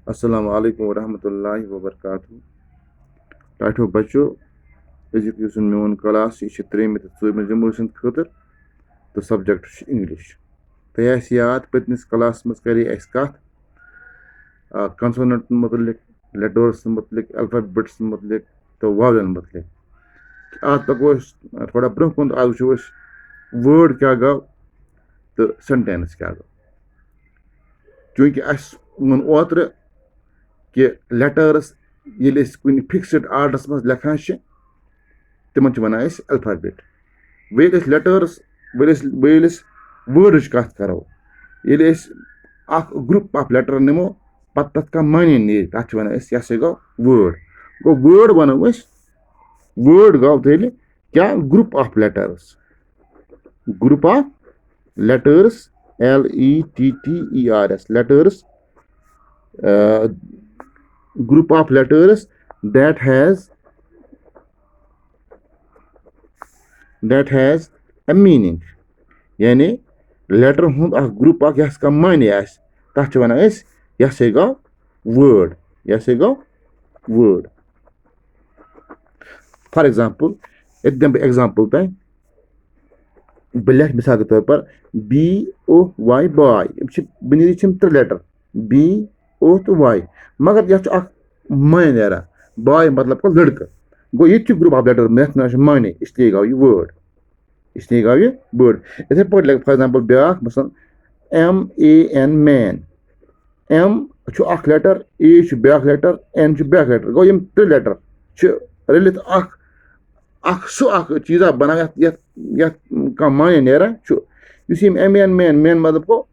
अस्सलाम वालेकुम वरहमतुल्लाहि वबरकातुहू। टाठो बच्चो अजुक मोन क्लास यह 3 तो 4 जमूर खतर तो सब्जेक्ट इंग्लिश। तह याद पतमिस क्लास मज करे कत कंसोनेंट मुतलिक, लेटर्स मुतलिक, अल्फाबेट्स मुतलिक तो वावेल मुतलिक। आज पको थोड़ा ब्रोह कुन, आज वो वर्ड क्या गो तो सेंटेंस क्या गो। चूंकि अस वोन ओत्र कि लेटर्स ये कुन फिक्सड आर्डरस मज लेखान तिमन वन अल्फाबेट। वे लेटर्स वे वर्ड कत करो, ये ग्रुप ऑफ लेटर निमो पत तथ का माने नीर तथ वन यह सा गो वर्ड। गो वर्ड वनो वर्ड गो तेल क्या group of letters. Group of letters LETTERS letters, group of letters that has a meaning। यानी लेटर हुंद ग्रुप यस का माने तथ वन यह सा गो वर्ड। यह सा गो वर्ड। फॉर एग्जाम्पल एक दिन बह एग्जाम्पल तह बह लिख मिसाल के तौर पर BOY बॉय। बुनियादी 3 लेटर BO तो Y, मगर यह माने नेरा बॉय मतलब को लड़का। गो ये ग्रुप ऑफ लेटर यथ माने, इसलिए गो ये वर्ड। इसलिए गो ये वर्ड। इथे पे लग फॉर एग्जाम्पल ब्या मसल MAN man. M letter, A ब्या लेटर, N ब्या लेटर। गो यम 3 लेटर रलित सह चीज़ा बना यह माने नेरा। MAN मैन, मैन मतलब को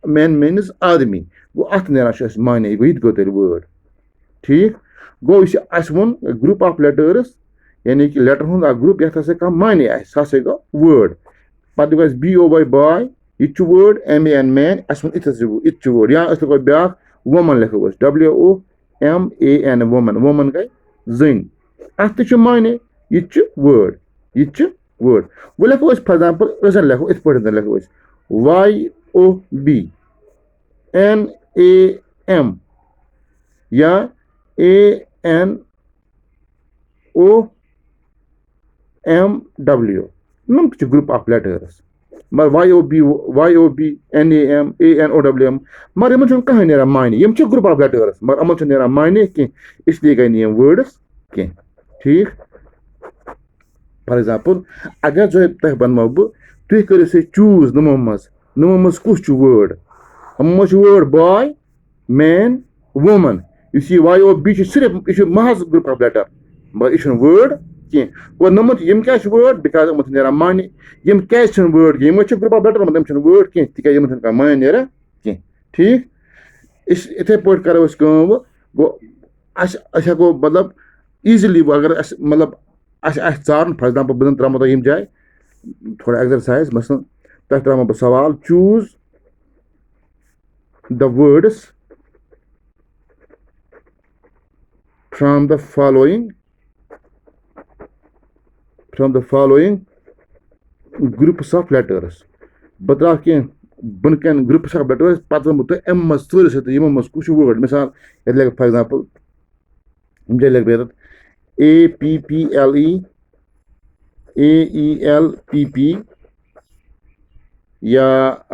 मैन मीन्स आदमी। गो अत नेरा माने, गो गो तेल वर्ड। ठीक गो वो ग्रुप ऑफ लेटर्स, यानी कि लेटर हुंद ग्रुप यथ कह माने सह गो वर्ड। पत BOY बॉय, यह वर्ड। MAN मैन, इत वर्ड। या लिखो ब्या वोमन, लिखो WOMAN वोमन। वोमन गई जन, अत माने यह वर्ड। यह वर्ड। वो लिखो फॉर एग्जाम्पल लिखो इत पे लिखो YOB NAM या ANOMW। नम ग्रुप ऑफ लेटर्स। मगर YOB NAM ANOWM मगर इन कह ना माने, यम ग्रुप ऑफ लेटर्स मगर अमन ना माने कह, इसलिए गई नी वर्ड्स कह। ठीक फॉर एग्जाम्पल अगर जो तह बनमो बह, तुम करो चूज नमो मज कुछ वर्ड। हम वर्ड बॉय, मैन, वुमन। इस YOB सिर्फ यह महज ग्रुप ऑफ लेटर, मगर यह वर्ड कह। गो नमत यम क्या वर्ड, बिकॉज अमन ना माने। यम क्या वर्ड, यम ग्रुप ऑफ लेटर मगर यम वर्ड कह, तिक यम माने ना कह। ठीक इथे पे करो गो हेको मतलब ईजिली अगर मतलब चार फॉर एग्जाम्पल बह त्रो तुम जाए थोड़ा एक्सरसाइज। मसलन तथ त्रो बह सवाल choose the words from the following groups of letters. बह त्रा कह बन कन ग्रुप्स ऑफ लेटर्स, पत वो तुम अम मज यमो मज कुछ वर्ड। मिसाल ये फॉर एग्जाम्पल लिख बह APPLE AELPP या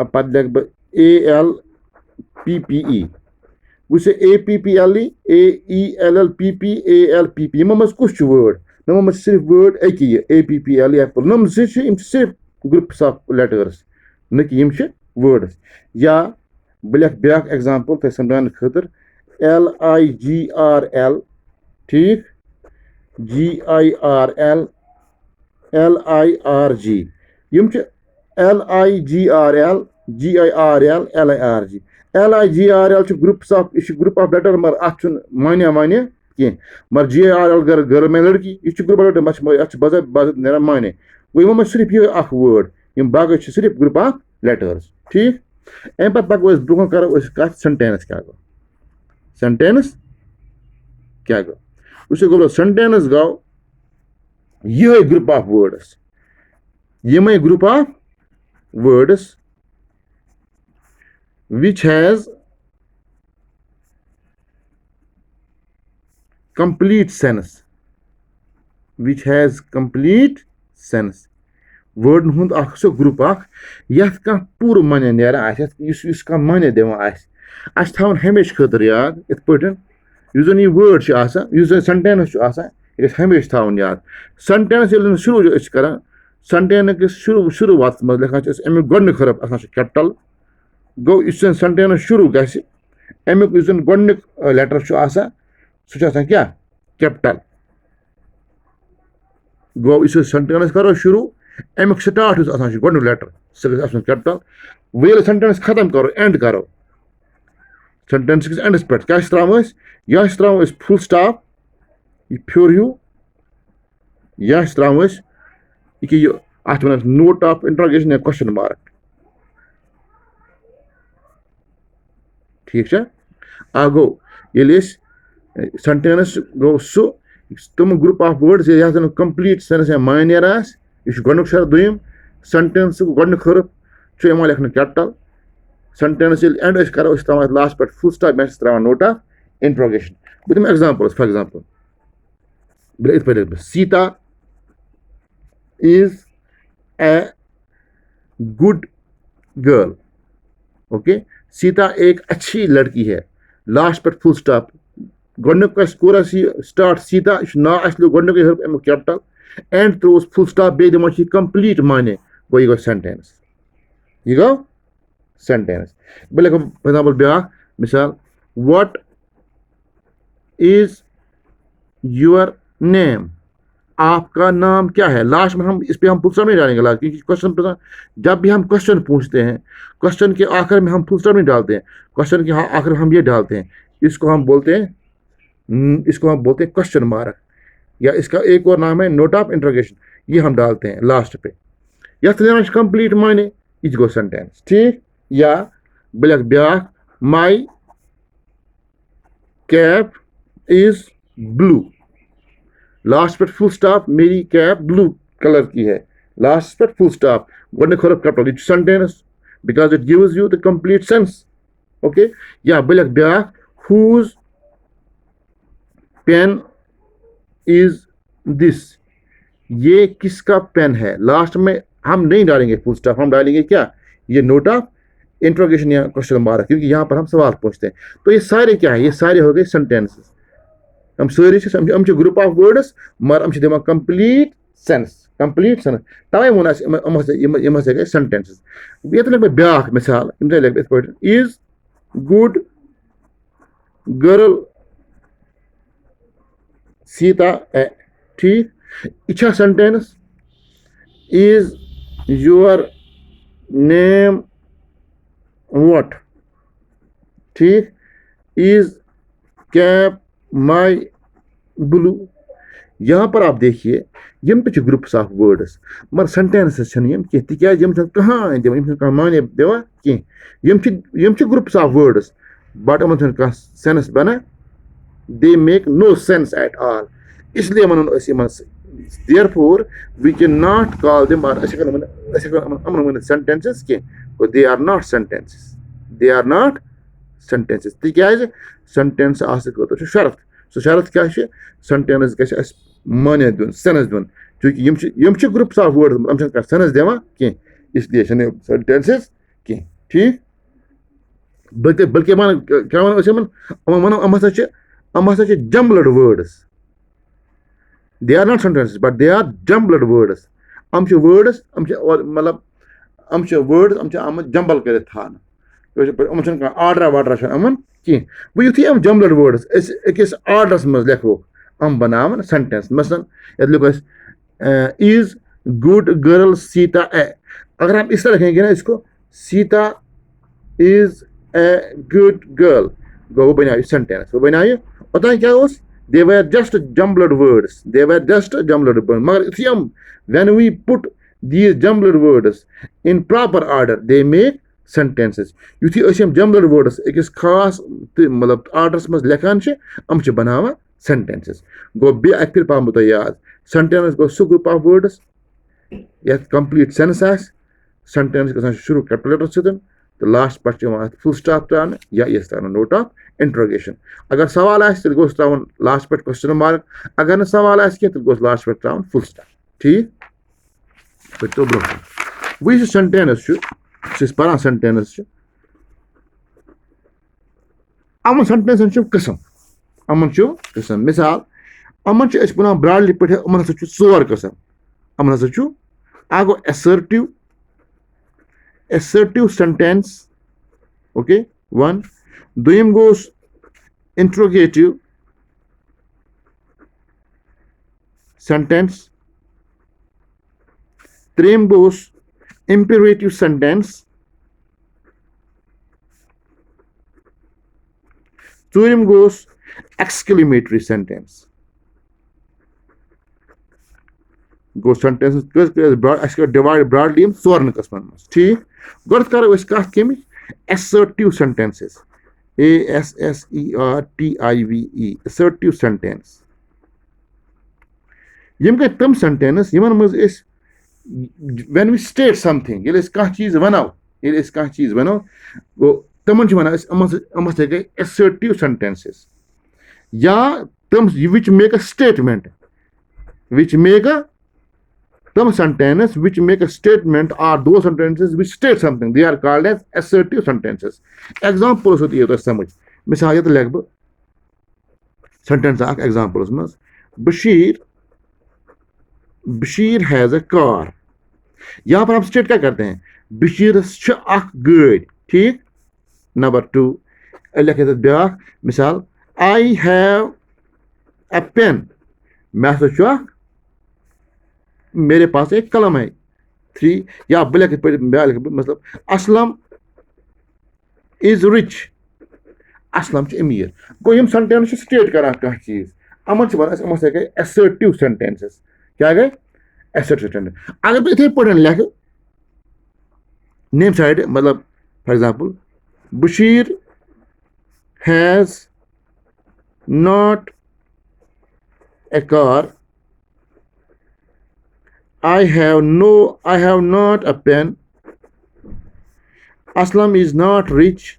पत लिख बह ALPPE। वो APPLE AELLPP ALPP यमो मज कुछ वर्ड। नमो मज सिर्फ वर्ड अकी APPLE एप्पल। नम सिर्फ ग्रुप्स ऑफ लेटर्स, न कि यम वर्ड्स। या बह लिख ब्या एग्जाम्पल तह समझाने खतर LIGRL। ठीक GIRL LIRG। यम LIGRL GIRL LIRG। LIGRL groups of, यह ग्रुप ऑफ लेटर मगर अत माने कह। मगर GIRL गर्ल में लड़की, यह ग्रुप ऑफ लेटर अत बाजत ना माने। वो सिर्फ यह वर्ड, यम बाकी सिर्फ ग्रुप ऑफ लेटर्स। ठीक अम पे पको ब्रोह करो कत सेंटेंस क्या गो। सेंटेंस क्या गो गो सेंटेंस गो यह ग्रुप ऑफ वर्ड्स। यम group of words which has complete sense, which has complete sense. Word hund akh so group akh yath ka pur mane nera ash yus ka mane devan ash thaun hamish khatar yaad it patan yus an word ch asa yus sentence ch asa it hamish thaun yaad sentence yel shuru is karan sentence ke shuruat maz lekhan ch em godne kharab asan capital go yus sentence shuru gasi em yus godne letter ch asa su ch asa kya capital go yus sentence karo shuru अमुक start गोड letter सह capital well sentence खत्म करो and करो sentence किस Indus पे क्या throw यह त्रो फुल स्टॉप यह फ्योर हूँ यह त्रो यह अत वन नोट ऑफ इंट्रोगेशन या क्वेश्चन मार्क ठीक है आ गो ये सेंटेंस गो सो तम ग्रुप ऑफ वर्ड्स यह कंप्लीट सेंस या मायनियर आस यह गोनुक शर्त दुयम सेंटेंस गोनुक हरफ छु यमा लेखन कैपिटल सेंटेंस एंड करो त्रा लास्ट पे फुल स्टॉप मे त्रा नोट ऑफ इंट्रोगेशन बह दिम एग्जांपल फॉर एग्जांपल इत पे Sita is a good girl okay Sita एक अच्छी लड़की है लास्ट पे फुल स्टॉप गोनुक कोर स्टार्ट सीता ना गोनुक हरफ अमुक कैपिटल एंड थ्रोस फुल स्टॉप बे दिमो कंप्लीट माने गो यह गो सेंटेंस यह गो सेंटेंस बह लिखो फॉर एग्जांपल ब्या मिसाल व्हाट इज योर नेम आपका नाम क्या है लास्ट में हम इस पे हम फुल स्टॉप नहीं डालेंगे लास्ट क्योंकि क्वेश्चन जब भी हम क्वेश्चन पूछते हैं क्वेश्चन के आखिर में हम फुल स्टॉप नहीं डालते हैं क्वेश्चन के आखिर में हम ये डालते हैं इसको हम बोलते हैं क्वेश्चन मार्क या इसका एक और नाम है नोट ऑफ इंट्रोगेशन ये हम डालते हैं लास्ट पे या कंप्लीट माने इज गो सेंटेंस ठीक या ब्लैक ब्या माई कैप इज ब्लू लास्ट पे फुल स्टॉप मेरी कैप ब्लू कलर की है लास्ट पे फुल स्टॉप गोडने खरब capital it sentence because it gives you the complete sense okay या ब्लैक ब्या हुज पेन इज दिस ये किसका पेन है लास्ट में हम नहीं डालेंगे फुल स्टॉप हम डालेंगे क्या ये नोट ऑफ इंट्रोगेशन या क्वेश्चन मार्क क्योंकि यहाँ पर हम सवाल पूछते हैं तो ये सारे क्या है ये सारे हो गए सेंटेंसेस हम सारे ग्रुप ऑफ वर्ड्स मगर हम दिवान कंप्लीट सेंस तवे वो गए सेंटेंसेस ये लिख ब्या मिसाल लिख इत पे इज गुड गर्ल सीता ए ठीक इच्छा sentence is your name what ठीक इज कैप माई ब्लू यहाँ पर आप देखिए यम पे ग्रुप्स ऑफ वर्ड्स मगर सेंटेंसेस कह कहाँ दिवान माने दिवा कम groups of words but in sense बना they make no sense at all इसलिए one therefore we cannot call them or sentences but they are not sentences तिकाज sentence आस खतर शर्त सो शर्त क्या sentence गस माने दुन सेंस दुन क्योंकि यम ग्रुप्स ऑफ वर्ड्स हम सेंस दिवान कह इसलिए sentences कह ठीक बल्कि वन क्या वन हम jumbled words they are not sentences but they are jumbled words हम words मतलब हम words हम जंबल कर थान आर्डर वार्डर अमन कह वो युथी हम jumbled words अकिस आर्डरस मज लिखो हम बनावन सेंटेंस मसलन ये लिखो इज गुड गर्ल सीता ए अगर हम इस तरह लिखेंगे ना इसको Sita is a good girl वो बनाए सेंटेंस वो बनाए पता क्या they were just jumbled words मगर इसी हम when we put these jumbled words in proper order they make sentences युथी हम jumbled words अकिस खास मतलब आर्डरस मज लेखान हम बनावा sentences गो बे अक फिर पाम तो याद sentence गो सु ग्रुप ऑफ वर्ड्स या कंप्लीट सेंस आस sentence गसान शुरू कैपिटल लेटर सदन तो लास्ट पे फुल स्टॉप त्रान या ये नोट ऑफ इंट्रोगेशन। अगर सवाल तेल गोस त्रावन लास्ट पे क्वेश्चन मार्क, अगर न सवाल तेल गोस लास्ट पे त्रावन फुल स्टॉप। ठीक तो ब्रो वो सेंटेंस पान सेंटेंस अमन सेंटेंस किस्म, अमन किस्म मिसाल अमन वन ब्रॉडली पे अमन हसा 4 किस्म। अमन हसा आ गो assertive sentence, okay, one. Doim goes interrogative sentence. Three goes imperative sentence. Four goes exclamatory sentence. Go sentences divide broadly 4 qisman mans। ठीक गोड करो इस कथ कमिच assertive sentences, assertive assertive sentence यम गए तम सेंटेंस यमन मज when we state something ये कह चीज वनो ये कह चीज वनो गो तमन वन अमस गए assertive sentences या तम which make a statement which make a some sentences which make a statement are those sentences which state something, they are called as assertive sentences। Examples होती है तो समझ मिसाल ये तो लेग sentence आक examples में Bashir has a car। यहाँ पर हम state क्या करते हैं Bashir छ आक गाड़ी। ठीक नंबर 2 लिखे तो ब्याख मिसाल I have a pen, मैं सोचा मेरे पास एक कलम है। 3 या ब्लैक मतलब असलम इज रिच, असलम अमीर। गो यम सेंटेंस स्टेट करा कह चीज अमन वन गए assertive sentences। क्या गए assertive sentences। अगर बह इथे पे लिख नेम साइड मतलब for example Bashir has not a car, I have not a pen, Aslam is not rich,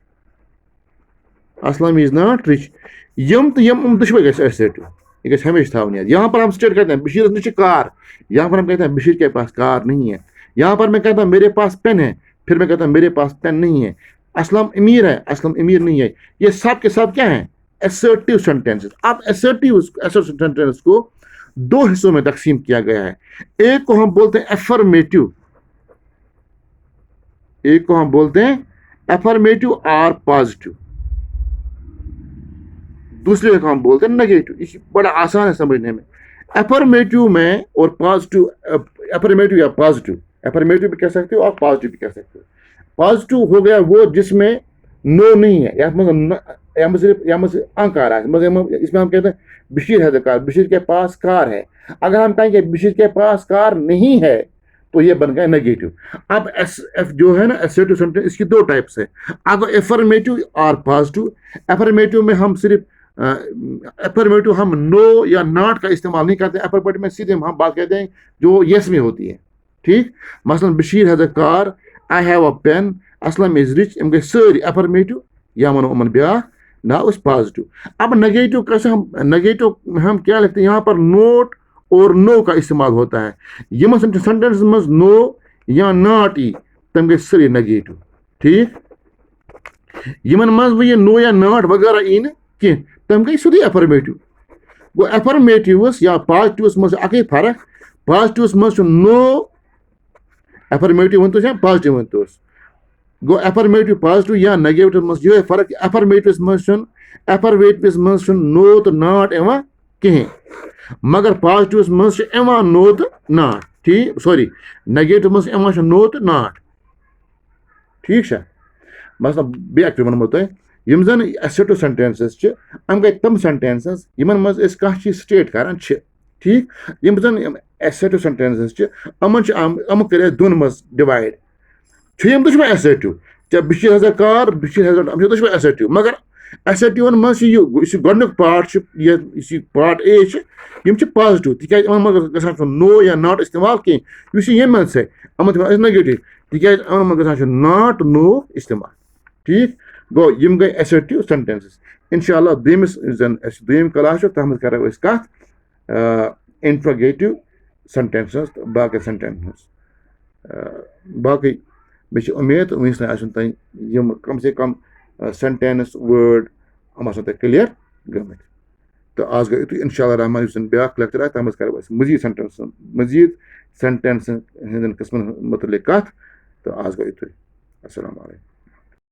Aslam is not rich। यम तो यम दुश्मन गए assertive, ये हमेशा था। यहाँ पर हम स्टेट करते हैं बशीर नीचे कार, यहाँ पर हम कहते हैं बशीर के पास कार नहीं है। यहाँ पर मैं कहता हूँ मेरे पास पेन है, फिर मैं कहता हूँ मेरे पास पेन नहीं है। असलम अमीर है, असलम अमीर नहीं है। ये सब के सब क्या है assertive sentences। अब assertive sentences को 2 हिस्सों में तकसीम किया गया है। एक को हम बोलते हैं affirmative, एक को हम बोलते हैं affirmative और पॉजिटिव, दूसरे को हम बोलते हैं नेगेटिव। इस बड़ा आसान है समझने में। affirmative में और पॉजिटिव, affirmative या पॉजिटिव, affirmative भी कह सकते हो और पॉजिटिव भी कह सकते हो। पॉजिटिव हो गया वो जिसमें नो नहीं है, या सिर्फ अंकार है। इसमें हम कहते हैं बशीर है कार, बशीर के पास कार है। अगर हम कहेंगे बशीर के पास कार नहीं है तो ये बन गया नेगेटिव। अब एफ जो है ना assertive सेंटेंस, इसकी 2 टाइप्स है। अब affirmative और पॉजिटिव। affirmative में हम सिर्फ affirmative हम नो या नॉट का इस्तेमाल नहीं करते। affirmative में सीधे हम बात कहते हैं जो यस में होती है। ठीक मसलन Bashir has a car, I have a pen, Aslam is rich. इम गए सारी affirmative या मनो अमन ब्याह ना उस पॉजिटिव। अब नेगेटिव कैसे नेगेटिव हम क्या लिखते हैं, यहाँ पर नोट और नो का इस्तेमाल होता है। यम सेंटेंस मज नो या नॉट ई तम गए सारी नेगेटिव। ठीक यमन मज वो ये नो या नॉट वगैरह ई न कह तम गई सीधे affirmative। गो affirmative या पॉजिटिव मज अक फर्क। पॉजिटिव मज नो, affirmative वन तो पॉजिटिव वन तो गो affirmative पॉजिटिव या नेगेटिव मज ये फर्क। affirmative मज नो तो नॉट एवं कहें, मगर पॉजिटिव मज एवं नो तो नॉट। ठीक सॉरी नेगेटिव मज एवं नो तो नॉट। ठीक है मतलब बेक वनमो तुम यम जन assertive sentences हम गए तम sentences यमन मज कह चीज स्टेट करान। ठीक यम जन assertive sentences अमन कर 2 मज डिवाइड। यम दुश्मन assertive जब Bashir has a car, Bashir has a दुश्मन assertive। मगर assertive मज गोडनुक पार्ट पार्ट ए यम पॉजिटिव तिक नो या नॉट इस्तेमाल कह यम मज अमन नेगेटिव तिकाज अमन मन गसान नॉट नो इस्तेमाल ठीक गो यम गई असर्टिव सेंटेंसेस इंशाल्लाह दोमिस जन दोम क्लास तथ मज करो कत इंट्रोगेटिव सेंटेंसेस बाकी सेंटेंसेस बाकी मे उम्मीद वस तुम कम से कम सेंटेंस वर्ड हम क्लियर गमित तो आज गई यु इंशाल्लाह रहमान ब्या लेक्चर आए तथ करो मजीद सेंटेंस हंदन किस्मन मुतलिक कत तो आज गई यु अस्सलाम वालेकुम।